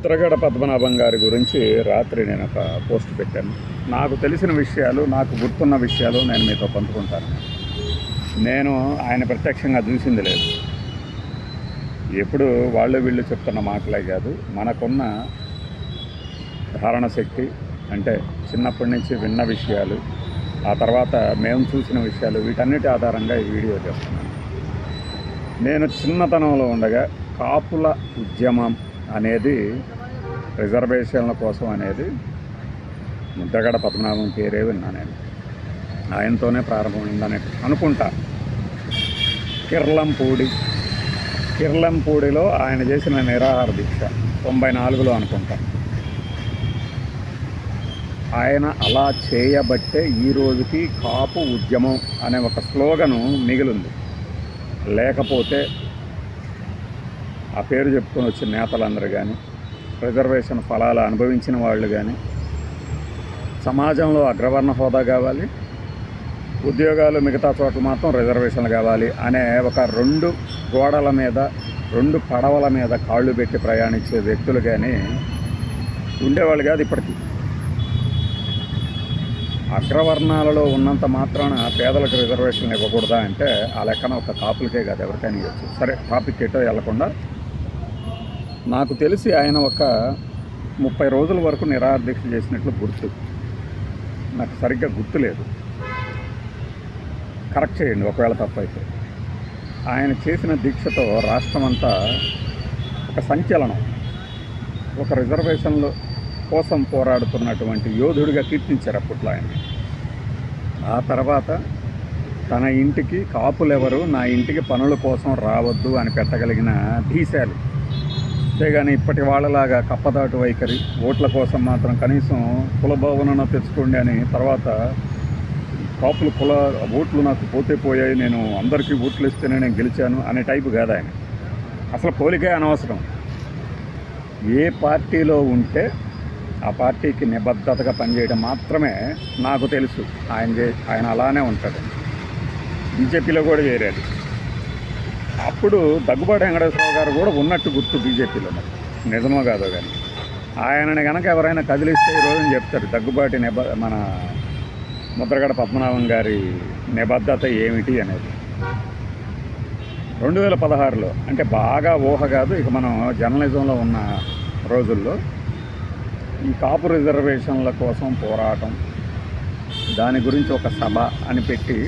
ముద్రగడ పద్మనాభం గారి గురించి రాత్రి నేను ఒక పోస్ట్ పెట్టాను. నాకు తెలిసిన విషయాలు, నాకు గుర్తున్న విషయాలు నేను మీతో పంచుకుంటాను. నేను ఆయన ప్రత్యక్షంగా చూసింది లేదు. ఎప్పుడు వాళ్ళు వీళ్ళు చెప్తున్న మాటలే కాదు, మనకున్న ధారణ శక్తి, అంటే చిన్నప్పటి నుంచి విన్న విషయాలు, ఆ తర్వాత మేము చూసిన విషయాలు, వీటన్నిటి ఆధారంగా ఈ వీడియో చేస్తున్నాను. నేను చిన్నతనంలో ఉండగా కాపుల ఉద్యమం అనేది, రిజర్వేషన్ల కోసం అనేది ముద్రగడ పద్మనాభం పేరే విన్నా నేను. ఆయనతోనే ప్రారంభమైందని అనుకుంటా. కిర్లంపూడిలో ఆయన చేసిన నిరాహార దీక్ష 94లో అనుకుంటా. ఆయన అలా చేయబట్టే ఈ రోజుకి కాపు ఉద్యమం అనే ఒక స్లోగను మిగిలింది. లేకపోతే ఆ పేరు చెప్పుకొని వచ్చిన నేతలందరూ కానీ, రిజర్వేషన్ ఫలాలు అనుభవించిన వాళ్ళు కానీ, సమాజంలో అగ్రవర్ణ హోదా కావాలి, ఉద్యోగాలు మిగతా చోట్ల మాత్రం రిజర్వేషన్లు కావాలి అనే ఒక రెండు గోడల మీద, రెండు పడవల మీద కాళ్ళు పెట్టి ప్రయాణించే వ్యక్తులు కానీ ఉండేవాళ్ళు కాదు. ఇప్పటికీ అగ్రవర్ణాలలో ఉన్నంత మాత్రాన పేదలకు రిజర్వేషన్లు ఇవ్వకూడదా అంటే ఆ లెక్కన ఒక కాపులకే కాదు, ఎవరికైనా ఇవ్వచ్చు. సరే, టాపిక్ ఎటో వెళ్లకుండా, నాకు తెలిసి ఆయన ఒక 30 రోజుల వరకు నిరాహార దీక్ష చేసినట్లు గుర్తు. నాకు సరిగ్గా గుర్తులేదు, కరెక్ట్ చేయండి ఒకవేళ తప్పైతే. ఆయన చేసిన దీక్షతో రాష్ట్రమంతా ఒక సంచలనం, ఒక రిజర్వేషన్ల కోసం పోరాడుతున్నటువంటి యోధుడిగా కీర్తించారు అప్పట్లో ఆయన. ఆ తర్వాత తన ఇంటికి కాపులెవరు నా ఇంటికి పనుల కోసం రావద్దు అని పెట్టగలిగిన ధీశాలు. అంతేగాని ఇప్పటి వాళ్ళలాగా కప్పదాటు వైఖరి, ఓట్ల కోసం మాత్రం కనీసం కులభావన తెచ్చుకోండి అని, తర్వాత కాపులు ఓట్లు నాకు పోతే పోయాయి, నేను అందరికీ ఓట్లు ఇస్తేనే నేను గెలిచాను అనే టైపు కాదు ఆయన. అసలు పోలికే అనవసరం. ఏ పార్టీలో ఉంటే ఆ పార్టీకి నిబద్ధతగా పనిచేయడం మాత్రమే నాకు తెలుసు. ఆయన అలానే ఉంటాడు. బీజేపీలో కూడా చేరాడు. అప్పుడు దగ్గుబాటి వెంకటేశ్వరరావు గారు కూడా ఉన్నట్టు గుర్తు బీజేపీలో. నిజమో కాదో కానీ ఆయనని కనుక ఎవరైనా కదిలిస్తే ఈరోజు చెప్తారు దగ్గుబాటి మన ముద్రగడ పద్మనాభం గారి నిబద్ధత ఏమిటి అనేది. 2016లో అంటే బాగా ఊహ కాదు, ఇక మనం జర్నలిజంలో ఉన్న రోజుల్లో ఈ కాపు రిజర్వేషన్ల కోసం పోరాటం, దాని గురించి ఒక సభ అని పెట్టి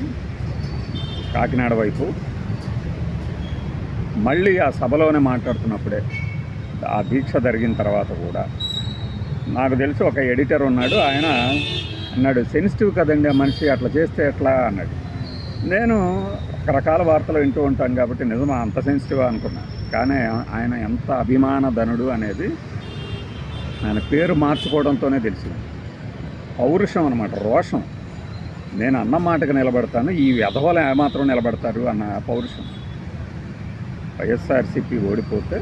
కాకినాడ వైపు, మళ్ళీ ఆ సభలోనే మాట్లాడుతున్నప్పుడే, ఆ దీక్ష జరిగిన తర్వాత కూడా నాకు తెలిసి ఒక ఎడిటర్ ఉన్నాడు. ఆయన అన్నాడు, సెన్సిటివ్ కదండి ఆ మనిషి, అట్లా చేస్తే ఎట్లా అన్నాడు. నేను రకరకాల వార్తలు వింటూ ఉంటాను కాబట్టి నిజమా అంత సెన్సిటివ్ అనుకున్నాను. కానీ ఆయన ఎంత అభిమానధనుడు అనేది ఆయన పేరు మార్చుకోవడంతోనే తెలిసింది. పౌరుషం అన్నమాట, రోషం. నేను అన్న మాటకు నిలబడతాను, ఈ వెధవలు ఏమాత్రం నిలబడతారు అన్న పౌరుషం. వైఎస్ఆర్సీపీ ఓడిపోతే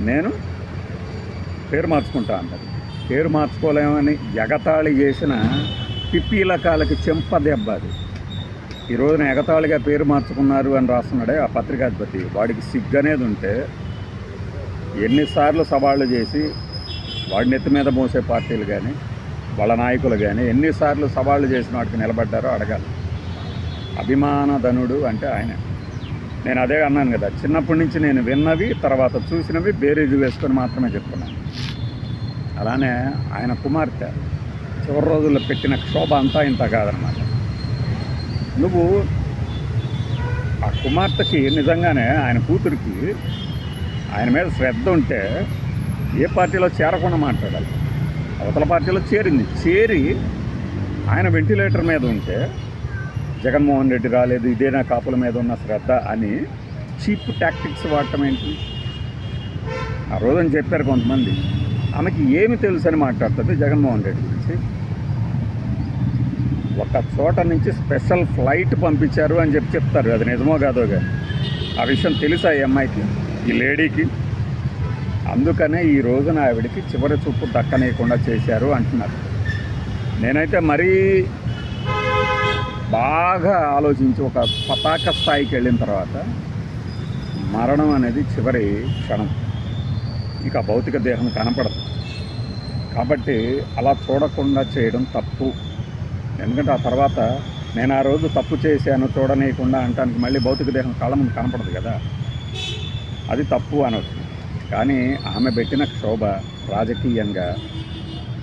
నేను పేరు మార్చుకుంటా అన్నది. పేరు మార్చుకోలేమని ఎగతాళి చేసిన పిప్పీలకాలకి చెంపదెబ్బ అది. ఈ రోజున ఎగతాళిగా పేరు మార్చుకున్నారు అని రాస్తున్నాడే ఆ పత్రికాధిపతి, వాడికి సిగ్గు అనేది ఉంటే ఎన్నిసార్లు సవాళ్ళు చేసి వాడిని ఎత్తి మీద మోసే పార్టీలు కానీ, వాళ్ళ నాయకులు కానీ ఎన్నిసార్లు సవాళ్ళు చేసిన వాడికి నిలబడ్డారో అడగాలి. అభిమానధనుడు అంటే ఆయన. నేను అదే అన్నాను కదా, చిన్నప్పటి నుంచి నేను విన్నవి, తర్వాత చూసినవి బేరీజు వేసుకొని మాత్రమే చెప్తున్నాను. అలానే ఆయన కుమార్తె చివరి రోజుల్లో పెట్టిన క్షోభ అంతా ఇంత కాదనమాట. నువ్వు ఆ కుమార్తెకి నిజంగానే, ఆయన కూతురికి ఆయన మీద శ్రద్ధ ఉంటే ఏ పార్టీలో చేరకుండా మాట్లాడాలి. అవతల పార్టీలో చేరి ఆయన వెంటిలేటర్ మీద ఉంటే జగన్మోహన్ రెడ్డి రాలేదు, ఇదేనా కాపుల మీద ఉన్న శ్రద్ధ అని చీప్ టాక్టిక్స్ వాడటం ఏంటి? ఆ రోజని చెప్పారు కొంతమంది, ఆమెకి ఏమి తెలుసు అని మాట్లాడుతుంది జగన్మోహన్ రెడ్డి గురించి. ఒక చోట నుంచి స్పెషల్ ఫ్లైట్ పంపించారు అని చెప్తారు, అది నిజమో కాదో కానీ ఆ విషయం తెలుసా ఈ అమ్మాయికి, ఈ లేడీకి? అందుకనే ఈ రోజున ఆవిడికి చివరి చూపు దక్కనీయకుండా చేశారు అంటున్నారు. నేనైతే మరీ బాగా ఆలోచించి ఒక పతాక స్థాయికి వెళ్ళిన తర్వాత మరణం అనేది చివరి క్షణం. ఇక భౌతిక దేహం కనపడదు. కాబట్టి అలా చూడకుండా చేయడం తప్పు. ఎందుకంటే ఆ తర్వాత నేను ఆ రోజు తప్పు చేశాను చూడనీయకుండా అంటానికి మళ్ళీ భౌతిక దేహం కళ్ళ ముందు కనపడదు కదా, అది తప్పు అనవచ్చు. కానీ ఆమె పెట్టిన క్షోభ రాజకీయంగా,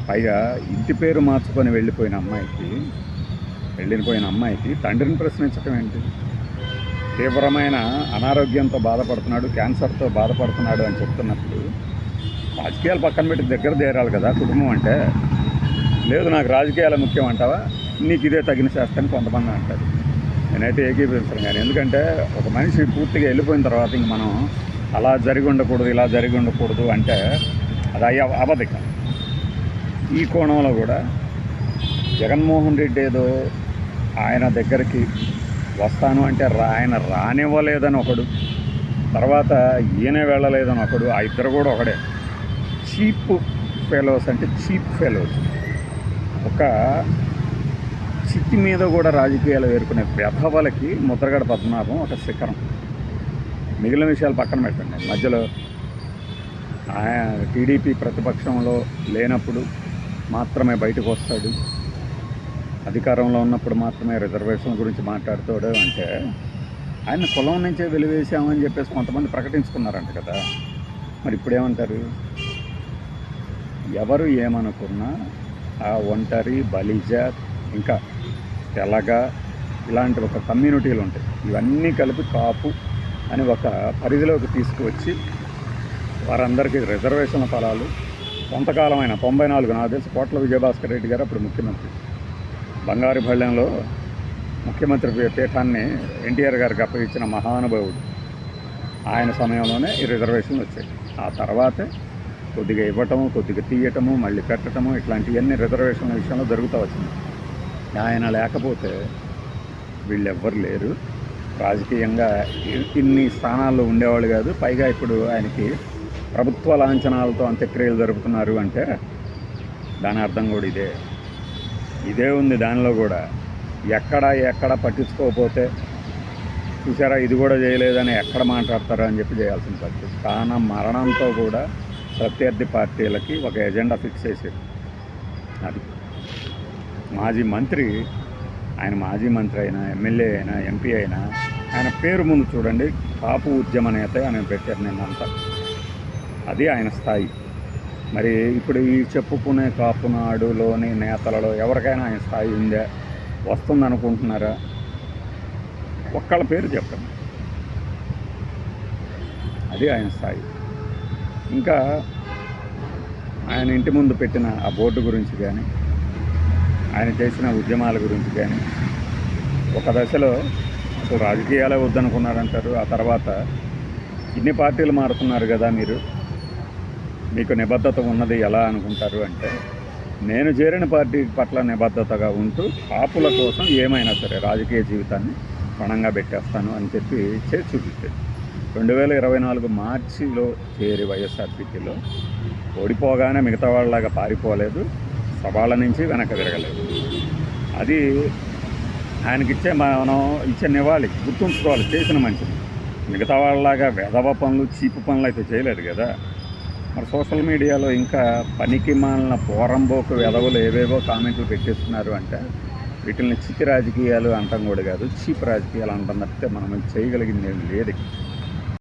పైగా ఇంటి పేరు మార్చుకొని వెళ్ళిపోయిన అమ్మాయికి తండ్రిని ప్రశ్నించడం ఏంటి? తీవ్రమైన అనారోగ్యంతో బాధపడుతున్నాడు, క్యాన్సర్తో బాధపడుతున్నాడు అని చెప్తున్నప్పుడు రాజకీయాలు పక్కన పెట్టి దగ్గర చేరాలి కదా కుటుంబం అంటే. లేదు నాకు రాజకీయాలు ముఖ్యం అంటావా, నీకు ఇదే తగిన శాస్త్రాన్ని కొంతమంది అంటారు. నేనైతే ఏకీభవించను. కానీ ఎందుకంటే ఒక మనిషి పూర్తిగా వెళ్ళిపోయిన తర్వాత ఇంక మనం అలా జరిగి ఉండకూడదు, ఇలా జరిగి ఉండకూడదు అంటే అది అబద్ధిక. ఈ కోణంలో కూడా జగన్మోహన్ రెడ్డి ఏదో ఆయన దగ్గరికి వస్తాను అంటే ఆయన రానివ్వలేదని ఒకడు, తర్వాత ఈయనే వెళ్ళలేదని ఒకడు, ఆ ఇద్దరు కూడా ఒకడే. చీప్ ఫెలోస్ అంటే చీప్ ఫెలోస్. ఒక చిత్తి మీద కూడా రాజకీయాలు వేరుకునే వ్యధవలకి ముద్రగడ పద్మనాభం ఒక శిఖరం. మిగిలిన విషయాలు పక్కన పెట్టండి. మధ్యలో టీడీపీ ప్రతిపక్షంలో లేనప్పుడు మాత్రమే బయటకు వస్తాడు, అధికారంలో ఉన్నప్పుడు మాత్రమే రిజర్వేషన్ గురించి మాట్లాడుతాడు అంటే ఆయన కులం నుంచే వెలివేశామని చెప్పేసి కొంతమంది ప్రకటించుకున్నారంట కదా. మరి ఇప్పుడేమంటారు? ఎవరు ఏమనుకున్నా ఆ ఒంటరి, బలిజ, ఇంకా తెలగ ఇలాంటి ఒక కమ్యూనిటీలు ఉంటాయి. ఇవన్నీ కలిపి కాపు అని ఒక పరిధిలోకి తీసుకువచ్చి వారందరికీ రిజర్వేషన్ల ఫలాలు కొంతకాలమైన 94 నాకు తెలిసి కోట్ల విజయభాస్కర్ రెడ్డి గారు అప్పుడు ముఖ్యమంత్రి, బంగారు భళ్యంలో ముఖ్యమంత్రి పీఠాన్ని ఎన్టీఆర్ గారికి అప్పగించిన మహానుభావుడు. ఆయన సమయంలోనే ఈ రిజర్వేషన్లు వచ్చాయి. ఆ తర్వాతే కొద్దిగా ఇవ్వటము, కొద్దిగా తీయటము, మళ్ళీ పెట్టడము, ఇట్లాంటివన్నీ రిజర్వేషన్ల విషయంలో జరుగుతూ వచ్చింది. ఆయన లేకపోతే వీళ్ళెవ్వరు లేరు, రాజకీయంగా ఇన్ని స్థానాల్లో ఉండేవాళ్ళు కాదు. పైగా ఇప్పుడు ఆయనకి ప్రభుత్వ లాంఛనాలతో అంత్యక్రియలు జరుపుతున్నారు అంటే దాని అర్థం కూడా ఇదే ఉంది. దానిలో కూడా ఎక్కడ పట్టించుకోకపోతే చూసారా ఇది కూడా చేయలేదని ఎక్కడ మాట్లాడతారా అని చెప్పి చేయాల్సిన పరిస్థితి. స్థాన మరణంతో కూడా ప్రత్యర్థి పార్టీలకి ఒక ఎజెండా ఫిక్స్ చేసేది. అది మాజీ మంత్రి అయినా, ఎమ్మెల్యే అయినా, ఎంపీ అయినా ఆయన పేరు ముందు చూడండి కాపు ఉద్యమ నేత అని పెట్టారు నిన్నంతా. అది ఆయన స్థాయి. మరి ఇప్పుడు ఈ చెప్పుకునే కాపునాడులోని నేతలలో ఎవరికైనా ఆయన స్థాయి ఉందా, వస్తుందనుకుంటున్నారా? ఒక్కళ్ళ పేరు చెప్పండి. అది ఆయన స్థాయి. ఇంకా ఆయన ఇంటి ముందు పెట్టిన ఆ బోర్డు గురించి కానీ, ఆయన చేసిన ఉద్యమాల గురించి కానీ, ఒక దశలో అసలు రాజకీయాలే వద్దనుకున్నారంటారు. ఆ తర్వాత ఇన్ని పార్టీలు మారుతున్నారు కదా, మీకు నిబద్ధత ఉన్నది ఎలా అనుకుంటారు అంటే, నేను చేరిన పార్టీ పట్ల నిబద్ధతగా ఉంటూ కాపుల కోసం ఏమైనా సరే రాజకీయ జీవితాన్ని పణంగా పెట్టేస్తాను అని చెప్పి చేసి చూపించాడు. 2024 మార్చిలో చేరి వైఎస్ఆర్సీపీలో ఓడిపోగానే మిగతా వాళ్ళలాగా పారిపోలేదు, సవాళ్ళ నుంచి వెనక తిరగలేదు. అది మనం ఇచ్చే నివాళి, గుర్తుంచుకోవాలి చేసిన మంచిది. మిగతా వాళ్ళలాగా వెధవ పనులు, చీపు పనులు అయితే చేయలేదు కదా. మరి సోషల్ మీడియాలో ఇంకా పనికి మాలిన పోరంబోకు వెధవలు ఏవేవో కామెంట్లు పెట్టేస్తున్నారు అంటే వీటిని చితి రాజకీయాలు అంటాం కూడా కాదు, చీప్ రాజకీయాలు అంటాం తప్పితే మనం చేయగలిగింది ఏం లేదు.